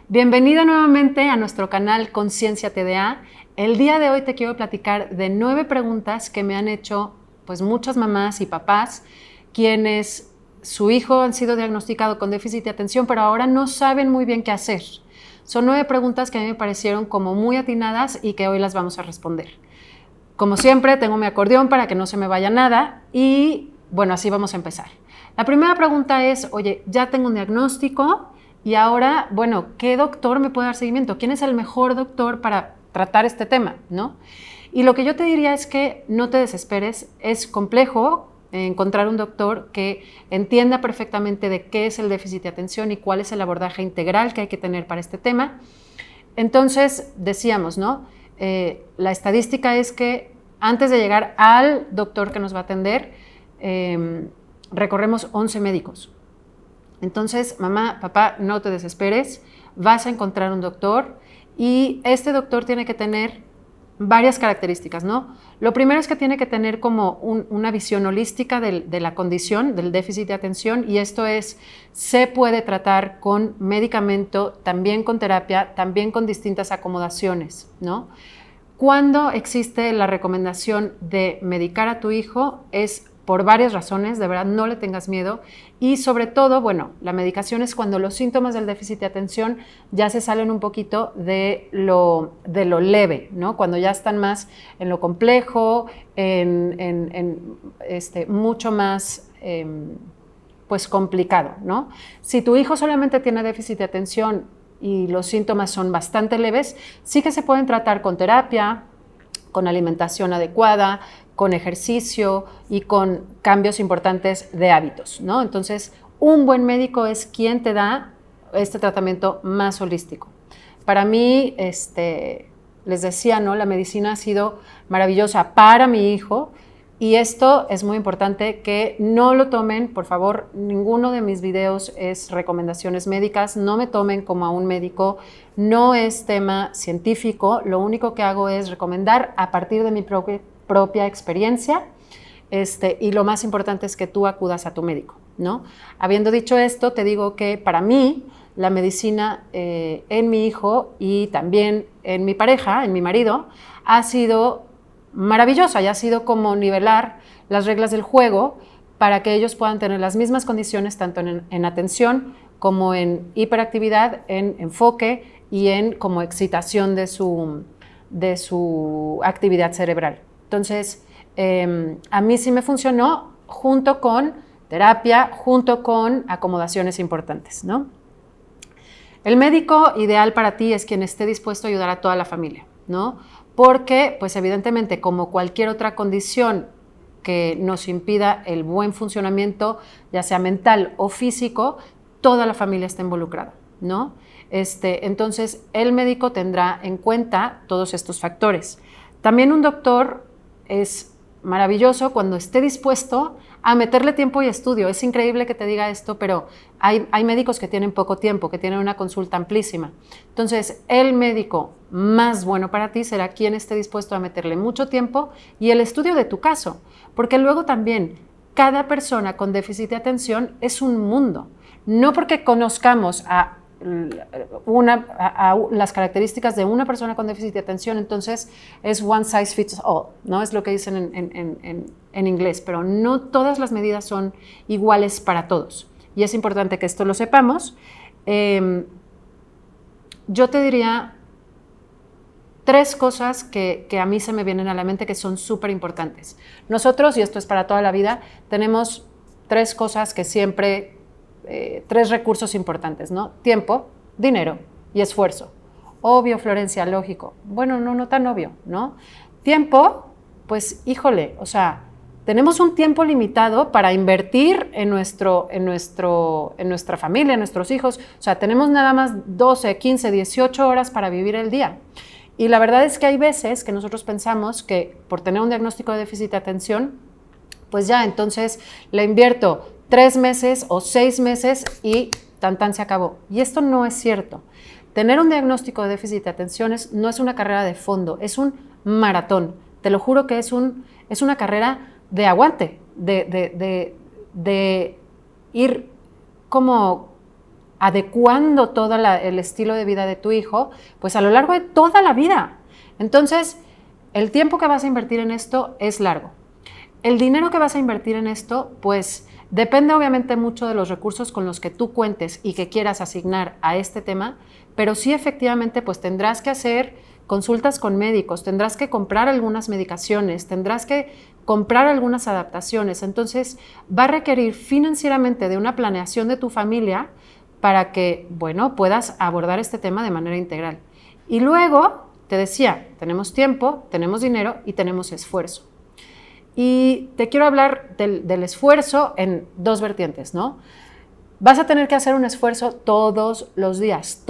Bienvenido nuevamente a nuestro canal Conciencia TDA. El día de hoy te quiero platicar de 9 preguntas que me han hecho pues muchas mamás y papás quienes su hijo han sido diagnosticado con déficit de atención, pero ahora no saben muy bien qué hacer. Son 9 preguntas que a mí me parecieron como muy atinadas y que hoy las vamos a responder. Como siempre, tengo mi acordeón para que no se me vaya nada y bueno, así vamos a empezar. La primera pregunta es, oye, ya tengo un diagnóstico y ahora, bueno, ¿qué doctor me puede dar seguimiento? ¿Quién es el mejor doctor para tratar este tema, ¿no? Y lo que yo te diría es que no te desesperes, es complejo encontrar un doctor que entienda perfectamente de qué es el déficit de atención y cuál es el abordaje integral que hay que tener para este tema. Entonces, decíamos, ¿no? La estadística es que antes de llegar al doctor que nos va a atender, recorremos 11 médicos. Entonces, mamá, papá, no te desesperes, vas a encontrar un doctor y este doctor tiene que tener varias características, ¿no? Lo primero es que tiene que tener como una visión holística de la condición, del déficit de atención, y esto es, se puede tratar con medicamento, también con terapia, también con distintas acomodaciones, ¿no? Cuando existe la recomendación de medicar a tu hijo es por varias razones, de verdad no le tengas miedo y sobre todo, bueno, la medicación es cuando los síntomas del déficit de atención ya se salen un poquito de lo leve, ¿no? Cuando ya están más en lo complejo, mucho más pues complicado, ¿no? Si tu hijo solamente tiene déficit de atención y los síntomas son bastante leves, sí que se pueden tratar con terapia, con alimentación adecuada, con ejercicio y con cambios importantes de hábitos, ¿no? Entonces, un buen médico es quien te da este tratamiento más holístico. Para mí, les decía, ¿no? La medicina ha sido maravillosa para mi hijo y esto es muy importante que no lo tomen, por favor, ninguno de mis videos es recomendaciones médicas, no me tomen como a un médico, no es tema científico, lo único que hago es recomendar a partir de mi propia experiencia y lo más importante es que tú acudas a tu médico, ¿no? Habiendo dicho esto, te digo que para mí la medicina en mi hijo y también en mi pareja, en mi marido, ha sido maravillosa y ha sido como nivelar las reglas del juego para que ellos puedan tener las mismas condiciones tanto en atención como en hiperactividad, en enfoque y en como excitación de su actividad cerebral. Entonces, a mí sí me funcionó junto con terapia, junto con acomodaciones importantes, ¿no? El médico ideal para ti es quien esté dispuesto a ayudar a toda la familia, ¿no? Porque, pues evidentemente, como cualquier otra condición que nos impida el buen funcionamiento, ya sea mental o físico, toda la familia está involucrada, ¿no? Entonces, el médico tendrá en cuenta todos estos factores. También un doctor es maravilloso cuando esté dispuesto a meterle tiempo y estudio. Es increíble que te diga esto, pero hay médicos que tienen poco tiempo, que tienen una consulta amplísima. Entonces, el médico más bueno para ti será quien esté dispuesto a meterle mucho tiempo y el estudio de tu caso, porque luego también cada persona con déficit de atención es un mundo. No porque conozcamos las características de una persona con déficit de atención, entonces es one size fits all, ¿no? Es lo que dicen en inglés, pero no todas las medidas son iguales para todos. Y es importante que esto lo sepamos. Yo te diría 3 cosas que a mí se me vienen a la mente que son súper importantes. Nosotros, y esto es para toda la vida, tenemos 3 cosas que siempre... 3 recursos importantes, ¿no? Tiempo, dinero y esfuerzo. Obvio, Florencia, lógico. Bueno, no tan obvio, ¿no? Tiempo, pues, híjole, o sea, tenemos un tiempo limitado para invertir en nuestra familia, en nuestros hijos. O sea, tenemos nada más 12, 15, 18 horas para vivir el día. Y la verdad es que hay veces que nosotros pensamos que por tener un diagnóstico de déficit de atención, pues ya, entonces le invierto 3 meses o 6 meses y tan se acabó. Y esto no es cierto. Tener un diagnóstico de déficit de atención no es una carrera de fondo, es un maratón. Te lo juro que es una carrera de aguante, de ir como adecuando todo el estilo de vida de tu hijo, pues a lo largo de toda la vida. Entonces, el tiempo que vas a invertir en esto es largo. El dinero que vas a invertir en esto, pues depende obviamente mucho de los recursos con los que tú cuentes y que quieras asignar a este tema, pero sí efectivamente pues tendrás que hacer consultas con médicos, tendrás que comprar algunas medicaciones, tendrás que comprar algunas adaptaciones. Entonces va a requerir financieramente de una planeación de tu familia para que, bueno, puedas abordar este tema de manera integral. Y luego, te decía, tenemos tiempo, tenemos dinero y tenemos esfuerzo. Y te quiero hablar del esfuerzo en dos vertientes, ¿no? Vas a tener que hacer un esfuerzo todos los días,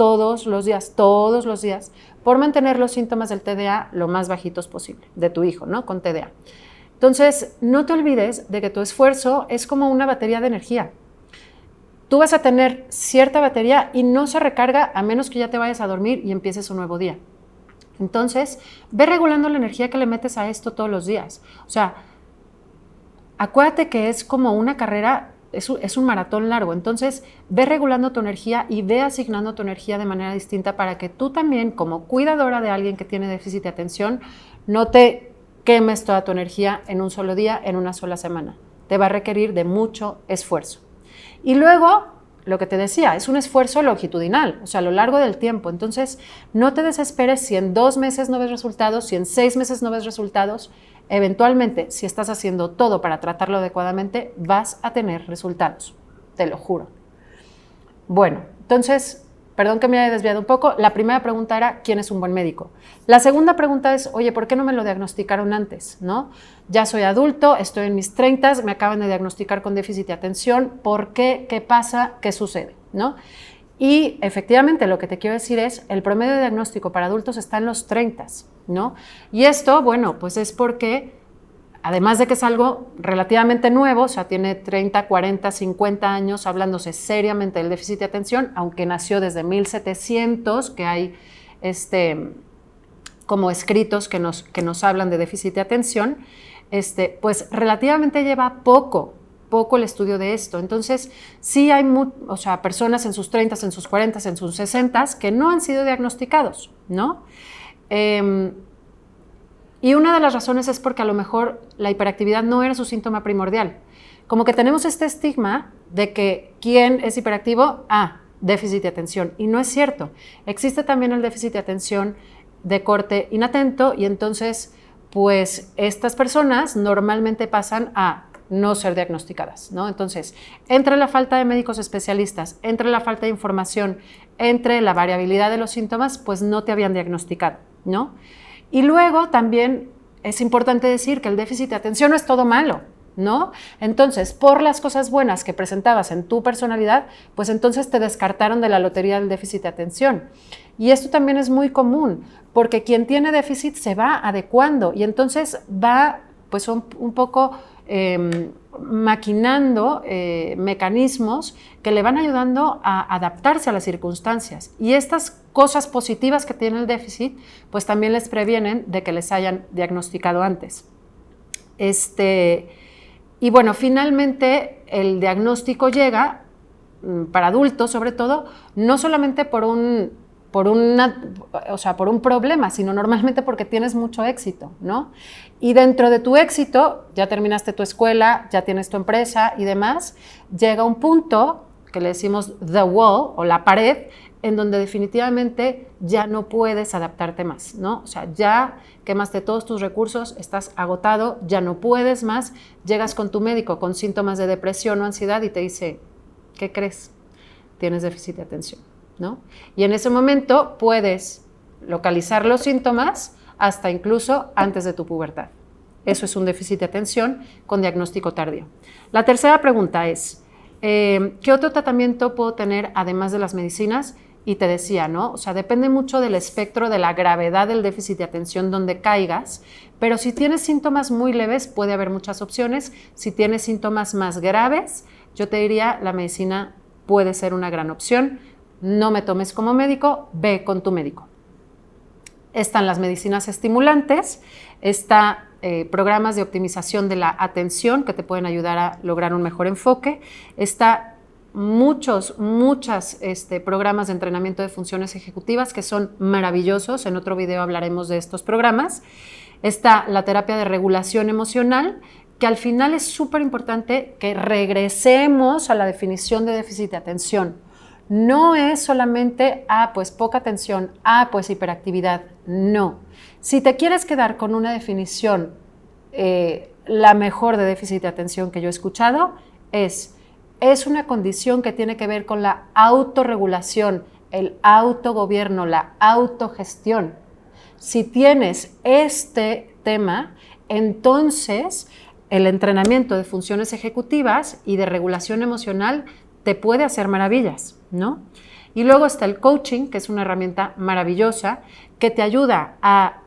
por mantener los síntomas del TDA lo más bajitos posible, de tu hijo, ¿no? Con TDA. Entonces, no te olvides de que tu esfuerzo es como una batería de energía. Tú vas a tener cierta batería y no se recarga a menos que ya te vayas a dormir y empieces un nuevo día. Entonces, ve regulando la energía que le metes a esto todos los días. O sea, acuérdate que es como una carrera, es un maratón largo. Entonces, ve regulando tu energía y ve asignando tu energía de manera distinta para que tú también, como cuidadora de alguien que tiene déficit de atención, no te quemes toda tu energía en un solo día, en una sola semana. Te va a requerir de mucho esfuerzo. Y luego, lo que te decía, es un esfuerzo longitudinal, o sea, a lo largo del tiempo. Entonces, no te desesperes si en 2 meses no ves resultados, si en 6 meses no ves resultados. Eventualmente, si estás haciendo todo para tratarlo adecuadamente, vas a tener resultados, te lo juro. Bueno, entonces, perdón que me haya desviado un poco. La primera pregunta era, ¿quién es un buen médico? La segunda pregunta es, oye, ¿por qué no me lo diagnosticaron antes? ¿No? Ya soy adulto, estoy en mis 30, me acaban de diagnosticar con déficit de atención. ¿Por qué? ¿Qué pasa? ¿Qué sucede? ¿No? Y efectivamente lo que te quiero decir es, el promedio de diagnóstico para adultos está en los 30, ¿no? Y esto, bueno, pues es porque, además de que es algo relativamente nuevo, o sea, tiene 30, 40, 50 años hablándose seriamente del déficit de atención, aunque nació desde 1700, que hay como escritos que nos hablan de déficit de atención, pues relativamente lleva poco el estudio de esto. Entonces, sí hay personas en sus 30, en sus 40, en sus 60 que no han sido diagnosticados, ¿no? Y una de las razones es porque a lo mejor la hiperactividad no era su síntoma primordial. Como que tenemos este estigma de que ¿quién es hiperactivo? Déficit de atención. Y no es cierto. Existe también el déficit de atención de corte inatento y entonces, pues, estas personas normalmente pasan a no ser diagnosticadas, ¿no? Entonces, entre la falta de médicos especialistas, entre la falta de información, entre la variabilidad de los síntomas, pues no te habían diagnosticado, ¿no? Y luego también es importante decir que el déficit de atención no es todo malo, ¿no? Entonces, por las cosas buenas que presentabas en tu personalidad, pues entonces te descartaron de la lotería del déficit de atención. Y esto también es muy común, porque quien tiene déficit se va adecuando y entonces va pues un poco maquinando mecanismos que le van ayudando a adaptarse a las circunstancias. Y estas cosas positivas que tiene el déficit, pues también les previenen de que les hayan diagnosticado antes. Y bueno, finalmente el diagnóstico llega, para adultos sobre todo, no solamente por un problema, sino normalmente porque tienes mucho éxito, ¿no? Y dentro de tu éxito, ya terminaste tu escuela, ya tienes tu empresa y demás, llega un punto que le decimos the wall o la pared, en donde definitivamente ya no puedes adaptarte más, ¿no? O sea, ya quemaste todos tus recursos, estás agotado, ya no puedes más, llegas con tu médico con síntomas de depresión o ansiedad y te dice, ¿qué crees? Tienes déficit de atención, ¿no? Y en ese momento puedes localizar los síntomas hasta incluso antes de tu pubertad. Eso es un déficit de atención con diagnóstico tardío. La tercera pregunta es, ¿qué otro tratamiento puedo tener además de las medicinas? Y te decía, ¿no? O sea, depende mucho del espectro de la gravedad del déficit de atención donde caigas, pero si tienes síntomas muy leves puede haber muchas opciones. Si tienes síntomas más graves, yo te diría la medicina puede ser una gran opción. No me tomes como médico, ve con tu médico. Están las medicinas estimulantes, está programas de optimización de la atención que te pueden ayudar a lograr un mejor enfoque, está muchos programas de entrenamiento de funciones ejecutivas que son maravillosos. En otro video hablaremos de estos programas. Está la terapia de regulación emocional, que al final es súper importante que regresemos a la definición de déficit de atención. No es solamente, pues poca atención, pues hiperactividad. No. Si te quieres quedar con una definición, la mejor de déficit de atención que yo he escuchado es una condición que tiene que ver con la autorregulación, el autogobierno, la autogestión. Si tienes este tema, entonces el entrenamiento de funciones ejecutivas y de regulación emocional te puede hacer maravillas, ¿no? Y luego está el coaching, que es una herramienta maravillosa que te ayuda a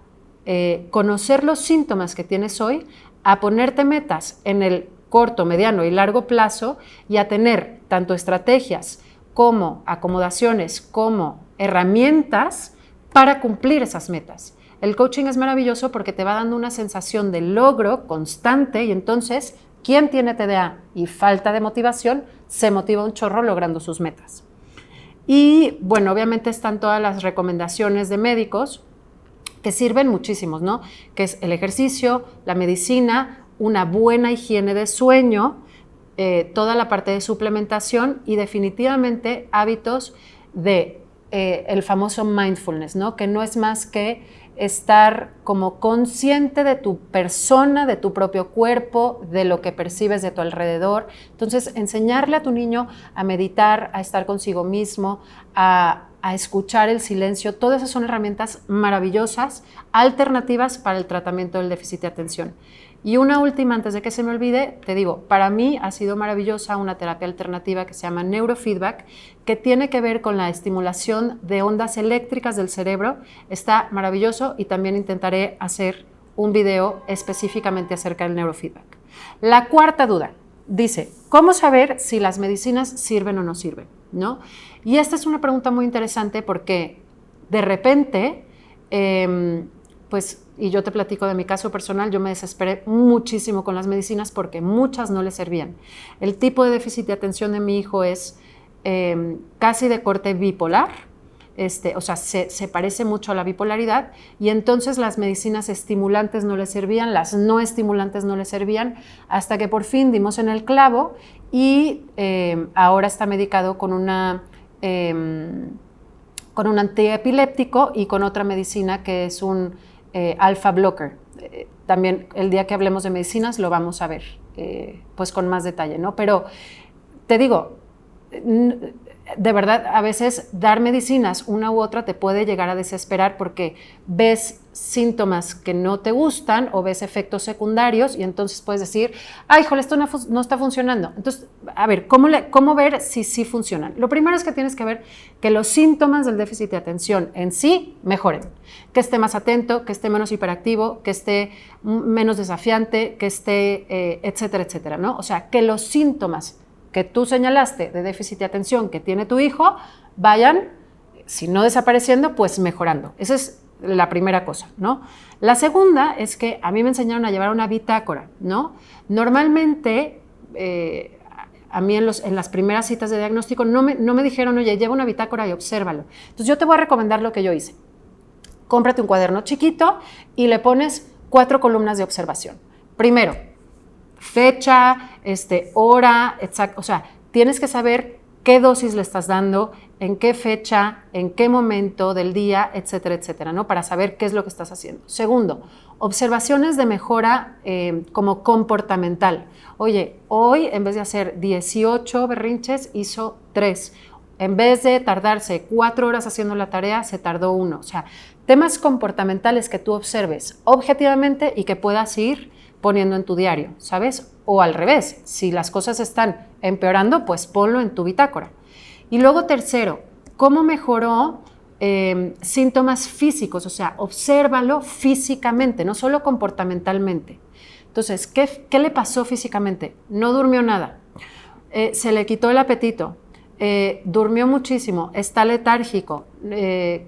conocer los síntomas que tienes hoy, a ponerte metas en el corto, mediano y largo plazo y a tener tanto estrategias como acomodaciones, como herramientas para cumplir esas metas. El coaching es maravilloso porque te va dando una sensación de logro constante y entonces, quien tiene TDA y falta de motivación, se motiva un chorro logrando sus metas. Y bueno, obviamente están todas las recomendaciones de médicos que sirven muchísimos, ¿no? Que es el ejercicio, la medicina, una buena higiene de sueño, toda la parte de suplementación y definitivamente hábitos de el famoso mindfulness, ¿no? Que no es más que estar como consciente de tu persona, de tu propio cuerpo, de lo que percibes de tu alrededor. Entonces, enseñarle a tu niño a meditar, a estar consigo mismo, a escuchar el silencio, todas esas son herramientas maravillosas, alternativas para el tratamiento del déficit de atención. Y una última, antes de que se me olvide, te digo, para mí ha sido maravillosa una terapia alternativa que se llama neurofeedback, que tiene que ver con la estimulación de ondas eléctricas del cerebro. Está maravilloso y también intentaré hacer un video específicamente acerca del neurofeedback. La cuarta duda dice, ¿cómo saber si las medicinas sirven o no sirven? ¿No? Y esta es una pregunta muy interesante porque de repente, y yo te platico de mi caso personal, yo me desesperé muchísimo con las medicinas porque muchas no le servían. El tipo de déficit de atención de mi hijo es casi de corte bipolar, o sea, se parece mucho a la bipolaridad y entonces las medicinas estimulantes no le servían, las no estimulantes no le servían, hasta que por fin dimos en el clavo y ahora está medicado con un antiepiléptico y con otra medicina que es un alpha blocker. También el día que hablemos de medicinas lo vamos a ver pues con más detalle, ¿no? Pero te digo, de verdad, a veces dar medicinas una u otra te puede llegar a desesperar porque ves síntomas que no te gustan o ves efectos secundarios y entonces puedes decir, ay, híjole, esto no está funcionando. Entonces, a ver, ¿cómo ver si sí funcionan? Lo primero es que tienes que ver que los síntomas del déficit de atención en sí mejoren, que esté más atento, que esté menos hiperactivo, que esté menos desafiante, que esté, etcétera, etcétera, ¿no? O sea, que los síntomas que tú señalaste de déficit de atención que tiene tu hijo vayan, si no desapareciendo, pues mejorando. Esa es la primera cosa, ¿no? La segunda es que a mí me enseñaron a llevar una bitácora, ¿no? Normalmente, a mí en las primeras citas de diagnóstico no me dijeron, oye, lleva una bitácora y obsérvalo. Entonces yo te voy a recomendar lo que yo hice. Cómprate un cuaderno chiquito y le pones 4 columnas de observación. Primero, fecha, hora, exacto, o sea, tienes que saber qué dosis le estás dando, en qué fecha, en qué momento del día, etcétera, etcétera, ¿no? Para saber qué es lo que estás haciendo. Segundo, observaciones de mejora como comportamental. Oye, hoy en vez de hacer 18 berrinches, hizo 3. En vez de tardarse 4 horas haciendo la tarea, se tardó 1. O sea, temas comportamentales que tú observes objetivamente y que puedas ir poniendo en tu diario, ¿sabes? O al revés, si las cosas están empeorando, pues ponlo en tu bitácora. Y luego tercero, ¿cómo mejoró síntomas físicos? O sea, obsérvalo físicamente, no solo comportamentalmente. Entonces, ¿qué le pasó físicamente? No durmió nada, se le quitó el apetito, durmió muchísimo, está letárgico,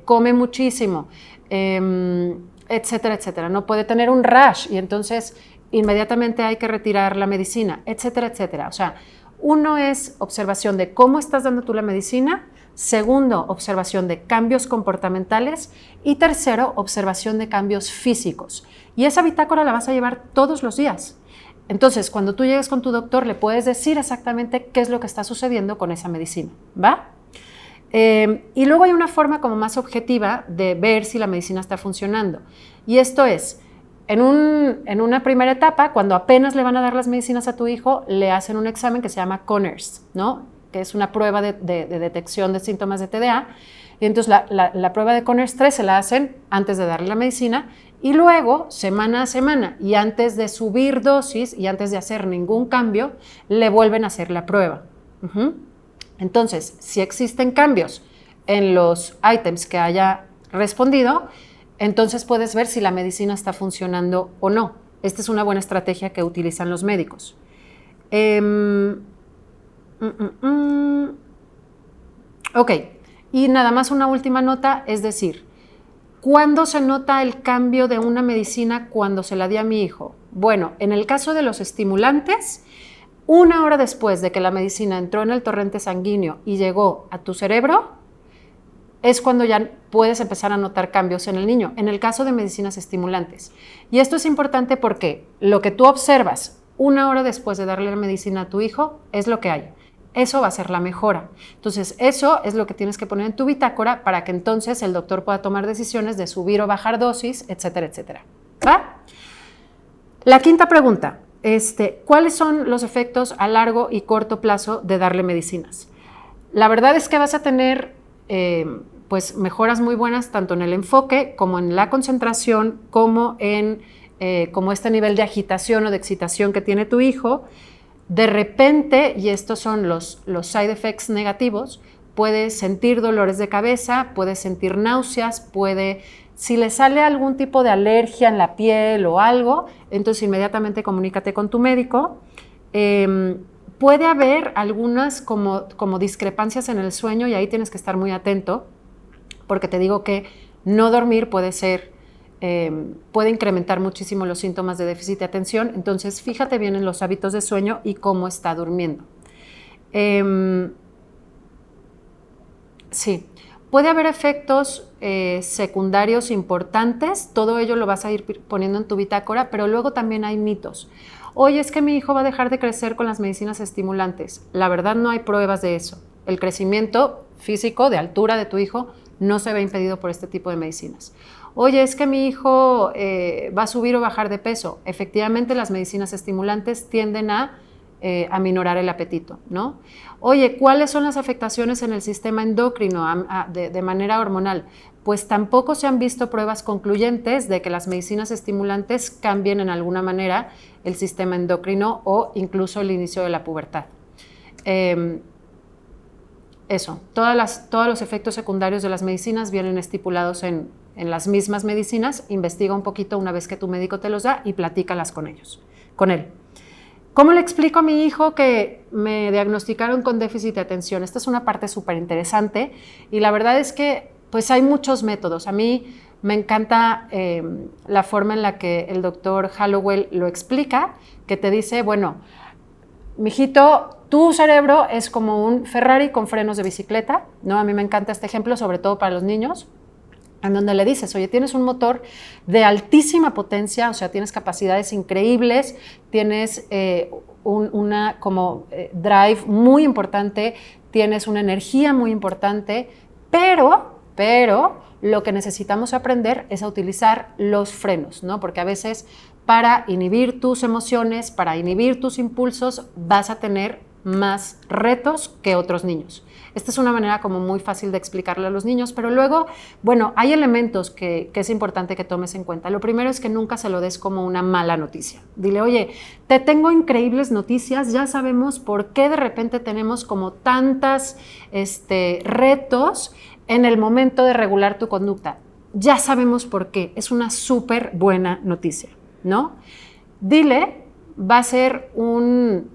come muchísimo, etcétera, etcétera. No puede tener un rash y entonces inmediatamente hay que retirar la medicina, etcétera, etcétera. O sea, Uno es observación de cómo estás dando tú la medicina. Segundo, observación de cambios comportamentales. Y tercero, observación de cambios físicos. Y esa bitácora la vas a llevar todos los días. Entonces, cuando tú llegues con tu doctor, le puedes decir exactamente qué es lo que está sucediendo con esa medicina, ¿va? Y luego hay una forma como más objetiva de ver si la medicina está funcionando. Y esto es, en una primera etapa, cuando apenas le van a dar las medicinas a tu hijo, le hacen un examen que se llama Conners, ¿no? Que es una prueba de detección de síntomas de TDA. Y entonces la prueba de Conners 3 se la hacen antes de darle la medicina y luego, semana a semana, y antes de subir dosis y antes de hacer ningún cambio, le vuelven a hacer la prueba. Entonces, si existen cambios en los ítems que haya respondido, entonces puedes ver si la medicina está funcionando o no. Esta es una buena estrategia que utilizan los médicos. Ok, y nada más una última nota, es decir, ¿cuándo se nota el cambio de una medicina cuando se la di a mi hijo? Bueno, en el caso de los estimulantes, 1 hora después de que la medicina entró en el torrente sanguíneo y llegó a tu cerebro, es cuando ya puedes empezar a notar cambios en el niño, en el caso de medicinas estimulantes. Y esto es importante porque lo que tú observas 1 hora después de darle la medicina a tu hijo es lo que hay. Eso va a ser la mejora. Entonces, eso es lo que tienes que poner en tu bitácora para que entonces el doctor pueda tomar decisiones de subir o bajar dosis, etcétera, etcétera. ¿Va? La quinta pregunta. ¿Cuáles son los efectos a largo y corto plazo de darle medicinas? La verdad es que vas a tener pues mejoras muy buenas tanto en el enfoque como en la concentración, como en como este nivel de agitación o de excitación que tiene tu hijo. De repente, y estos son los side effects negativos, puede sentir dolores de cabeza, puede sentir náuseas, si le sale algún tipo de alergia en la piel o algo, entonces inmediatamente comunícate con tu médico. Puede haber algunas como discrepancias en el sueño y ahí tienes que estar muy atento, porque te digo que no dormir puede incrementar muchísimo los síntomas de déficit de atención, entonces fíjate bien en los hábitos de sueño y cómo está durmiendo. Sí, puede haber efectos secundarios importantes, todo ello lo vas a ir poniendo en tu bitácora, pero luego también hay mitos. Oye, es que mi hijo va a dejar de crecer con las medicinas estimulantes. La verdad no hay pruebas de eso. El crecimiento físico de altura de tu hijo no se ve impedido por este tipo de medicinas. Oye, es que mi hijo va a subir o bajar de peso. Efectivamente, las medicinas estimulantes tienden a aminorar el apetito, ¿no? Oye, ¿cuáles son las afectaciones en el sistema endocrino de manera hormonal? Pues tampoco se han visto pruebas concluyentes de que las medicinas estimulantes cambien en alguna manera el sistema endocrino o incluso el inicio de la pubertad. Todos los efectos secundarios de las medicinas vienen estipulados en las mismas medicinas. Investiga un poquito una vez que tu médico te los da y platícalas con él. ¿Cómo le explico a mi hijo que me diagnosticaron con déficit de atención? Esta es una parte súper interesante y la verdad es que pues hay muchos métodos. A mí me encanta la forma en la que el doctor Hallowell lo explica, que te dice, bueno, mijito, tu cerebro es como un Ferrari con frenos de bicicleta, ¿no? A mí me encanta este ejemplo, sobre todo para los niños, en donde le dices, oye, tienes un motor de altísima potencia, o sea, tienes capacidades increíbles, tienes drive muy importante, tienes una energía muy importante, pero lo que necesitamos aprender es a utilizar los frenos, ¿no? Porque a veces para inhibir tus emociones, para inhibir tus impulsos, vas a tener más retos que otros niños. Esta es una manera como muy fácil de explicarle a los niños, pero luego, bueno, hay elementos que es importante que tomes en cuenta. Lo primero es que nunca se lo des como una mala noticia. Dile, oye, te tengo increíbles noticias, ya sabemos por qué de repente tenemos como tantos retos en el momento de regular tu conducta. Ya sabemos por qué, es una súper buena noticia, ¿no? Dile, va a ser un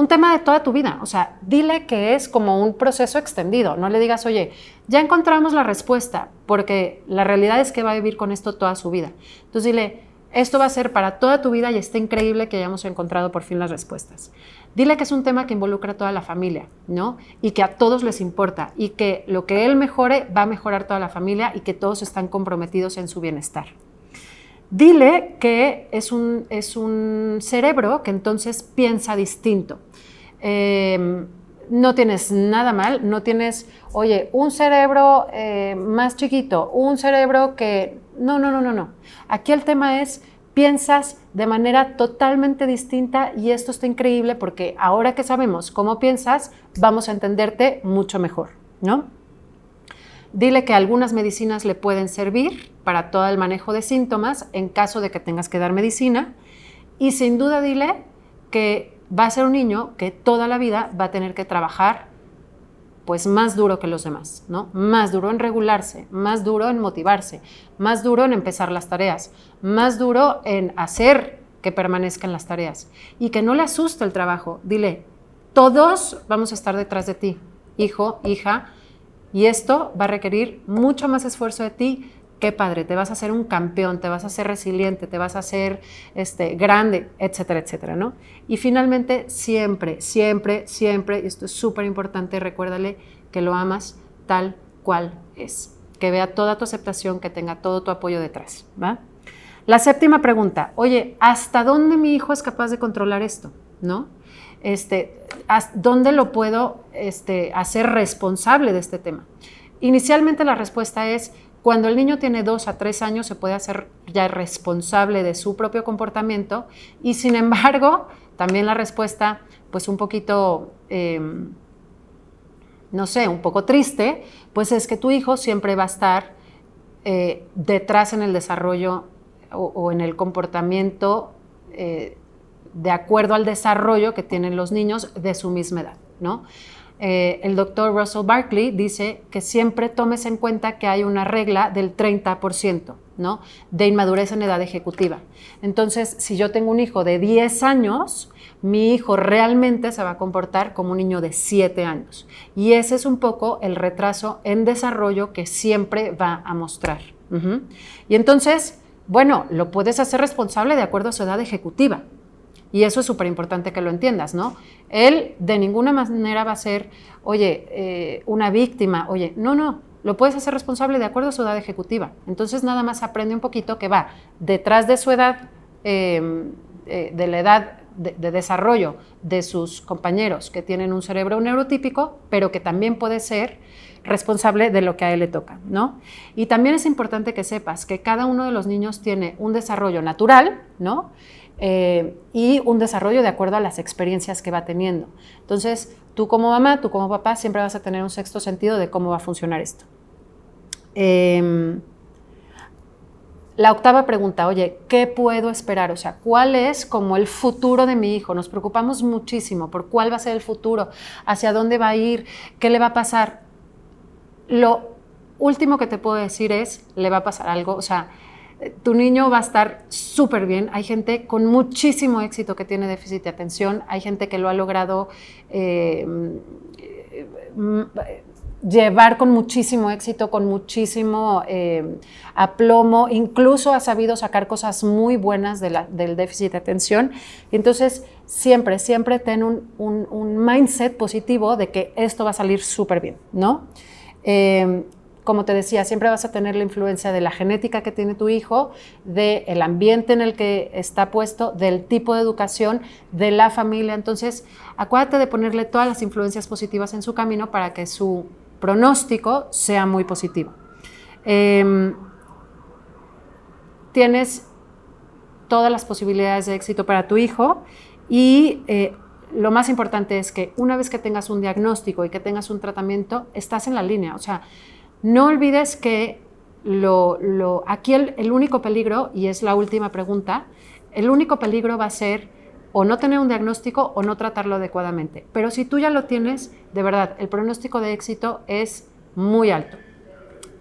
tema de toda tu vida, o sea, dile que es como un proceso extendido, no le digas, oye, ya encontramos la respuesta, porque la realidad es que va a vivir con esto toda su vida. Entonces dile, Esto va a ser para toda tu vida y está increíble que hayamos encontrado por fin las respuestas. Dile que es un tema que involucra a toda la familia, ¿no? Y que a todos les importa y que lo que él mejore va a mejorar toda la familia y que todos están comprometidos en su bienestar. Dile que es un cerebro que entonces piensa distinto. No tienes nada mal, no tienes, oye, un cerebro más chiquito, un cerebro que... No. Aquí el tema es, piensas de manera totalmente distinta y esto está increíble porque ahora que sabemos cómo piensas, vamos a entenderte mucho mejor, ¿no? Dile que algunas medicinas le pueden servir para todo el manejo de síntomas en caso de que tengas que dar medicina y sin duda dile que va a ser un niño que toda la vida va a tener que trabajar pues más duro que los demás, ¿no? Más duro en regularse, más duro en motivarse, más duro en empezar las tareas, más duro en hacer que permanezcan las tareas y que no le asuste el trabajo. Dile, todos vamos a estar detrás de ti, hijo, hija, y esto va a requerir mucho más esfuerzo de ti. Qué padre, te vas a hacer un campeón, te vas a hacer resiliente, te vas a hacer grande, etcétera, etcétera, ¿no? Y finalmente, siempre, y esto es súper importante, recuérdale que lo amas tal cual es, que vea toda tu aceptación, que tenga todo tu apoyo detrás, ¿va? La séptima pregunta, oye, ¿hasta dónde mi hijo es capaz de controlar esto? ¿No? ¿Dónde lo puedo hacer responsable de este tema? Inicialmente la respuesta es, cuando el niño tiene 2 a 3 años se puede hacer ya responsable de su propio comportamiento y sin embargo también la respuesta pues un poquito, no sé, un poco triste, pues es que tu hijo siempre va a estar detrás en el desarrollo o en el comportamiento de acuerdo al desarrollo que tienen los niños de su misma edad, ¿no? El doctor Russell Barkley dice que siempre tomes en cuenta que hay una regla del 30%, ¿no? De inmadurez en edad ejecutiva. Entonces, si yo tengo un hijo de 10 años, mi hijo realmente se va a comportar como un niño de 7 años. Y ese es un poco el retraso en desarrollo que siempre va a mostrar. Y entonces, bueno, lo puedes hacer responsable de acuerdo a su edad ejecutiva. Y eso es súper importante que lo entiendas, ¿no? Él de ninguna manera va a ser, oye, una víctima, oye, no, lo puedes hacer responsable de acuerdo a su edad ejecutiva. Entonces nada más aprende un poquito que va detrás de su edad, de la edad de desarrollo de sus compañeros que tienen un cerebro neurotípico, pero que también puede ser responsable de lo que a él le toca, ¿no? Y también es importante que sepas que cada uno de los niños tiene un desarrollo natural, ¿no? Y un desarrollo de acuerdo a las experiencias que va teniendo. Entonces, tú como mamá, tú como papá, siempre vas a tener un sexto sentido de cómo va a funcionar esto. La octava pregunta, oye, ¿qué puedo esperar? O sea, ¿cuál es como el futuro de mi hijo? Nos preocupamos muchísimo por cuál va a ser el futuro, hacia dónde va a ir, qué le va a pasar. Lo último que te puedo decir es, le va a pasar algo, o sea, tu niño va a estar súper bien. Hay gente con muchísimo éxito que tiene déficit de atención, hay gente que lo ha logrado llevar con muchísimo éxito, con muchísimo aplomo, incluso ha sabido sacar cosas muy buenas del déficit de atención. Y entonces siempre ten un mindset positivo de que esto va a salir súper bien, ¿no? Como te decía, siempre vas a tener la influencia de la genética que tiene tu hijo, del ambiente en el que está puesto, del tipo de educación, de la familia. Entonces, acuérdate de ponerle todas las influencias positivas en su camino para que su pronóstico sea muy positivo. Tienes todas las posibilidades de éxito para tu hijo y lo más importante es que una vez que tengas un diagnóstico y que tengas un tratamiento, estás en la línea. O sea, no olvides que aquí el único peligro, y es la última pregunta, el único peligro va a ser o no tener un diagnóstico o no tratarlo adecuadamente. Pero si tú ya lo tienes, de verdad, el pronóstico de éxito es muy alto.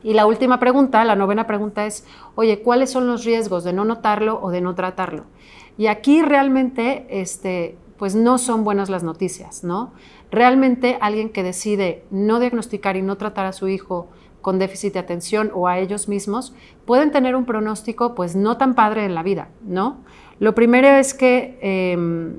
Y la última pregunta, la novena pregunta es, oye, ¿cuáles son los riesgos de no notarlo o de no tratarlo? Y aquí realmente, pues no son buenas las noticias, ¿no? Realmente alguien que decide no diagnosticar y no tratar a su hijo con déficit de atención o a ellos mismos, pueden tener un pronóstico pues no tan padre en la vida, ¿no? Lo primero es que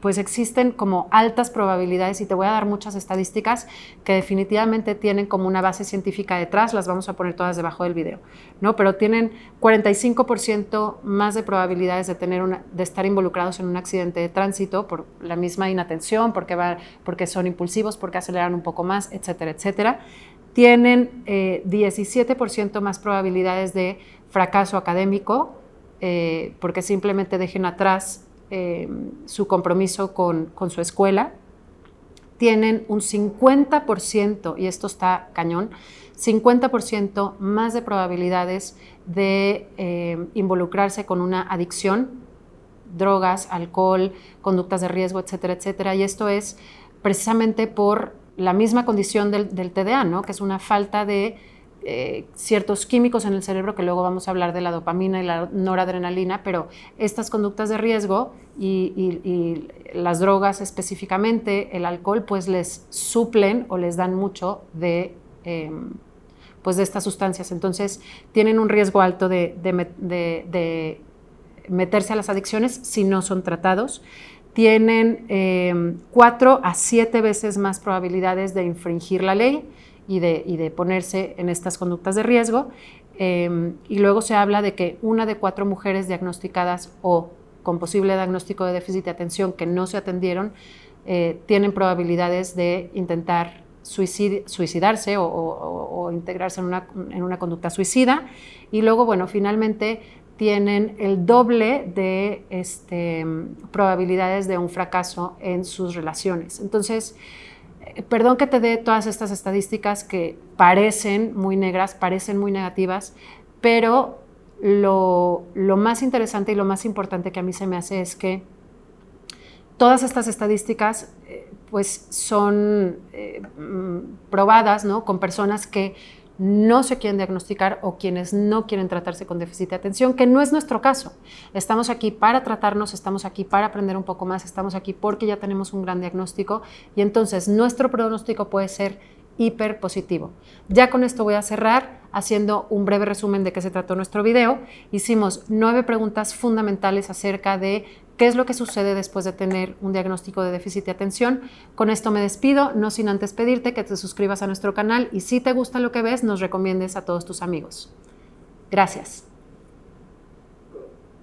pues existen como altas probabilidades, y te voy a dar muchas estadísticas que definitivamente tienen como una base científica detrás, las vamos a poner todas debajo del video, ¿no? Pero tienen 45% más de probabilidades de estar involucrados en un accidente de tránsito por la misma inatención, porque son impulsivos, porque aceleran un poco más, etcétera, etcétera. Tienen 17% más probabilidades de fracaso académico, porque simplemente dejen atrás su compromiso con su escuela. Tienen un 50%, y esto está cañón, 50% más de probabilidades de involucrarse con una adicción, drogas, alcohol, conductas de riesgo, etcétera, etcétera. Y esto es precisamente por la misma condición del TDA, ¿no? Que es una falta de ciertos químicos en el cerebro, que luego vamos a hablar de la dopamina y la noradrenalina, pero estas conductas de riesgo y las drogas específicamente, el alcohol, pues les suplen o les dan mucho pues de estas sustancias. Entonces tienen un riesgo alto de meterse a las adicciones si no son tratados. Tienen 4 a 7 veces más probabilidades de infringir la ley y de ponerse en estas conductas de riesgo. Y luego se habla de que 1 de 4 mujeres diagnosticadas o con posible diagnóstico de déficit de atención que no se atendieron tienen probabilidades de intentar suicidarse o integrarse en una conducta suicida. Y luego, bueno, finalmente tienen el doble de probabilidades de un fracaso en sus relaciones. Entonces, perdón que te dé todas estas estadísticas que parecen muy negras, parecen muy negativas, pero lo más interesante y lo más importante que a mí se me hace es que todas estas estadísticas pues son probadas, ¿no? Con personas que no se quieren diagnosticar o quienes no quieren tratarse con déficit de atención, que no es nuestro caso. Estamos aquí para tratarnos, estamos aquí para aprender un poco más, estamos aquí porque ya tenemos un gran diagnóstico y entonces nuestro pronóstico puede ser hiper positivo. Ya con esto voy a cerrar haciendo un breve resumen de qué se trató nuestro video. Hicimos 9 preguntas fundamentales acerca de qué es lo que sucede después de tener un diagnóstico de déficit de atención. Con esto me despido, no sin antes pedirte que te suscribas a nuestro canal y si te gusta lo que ves, nos recomiendes a todos tus amigos. Gracias.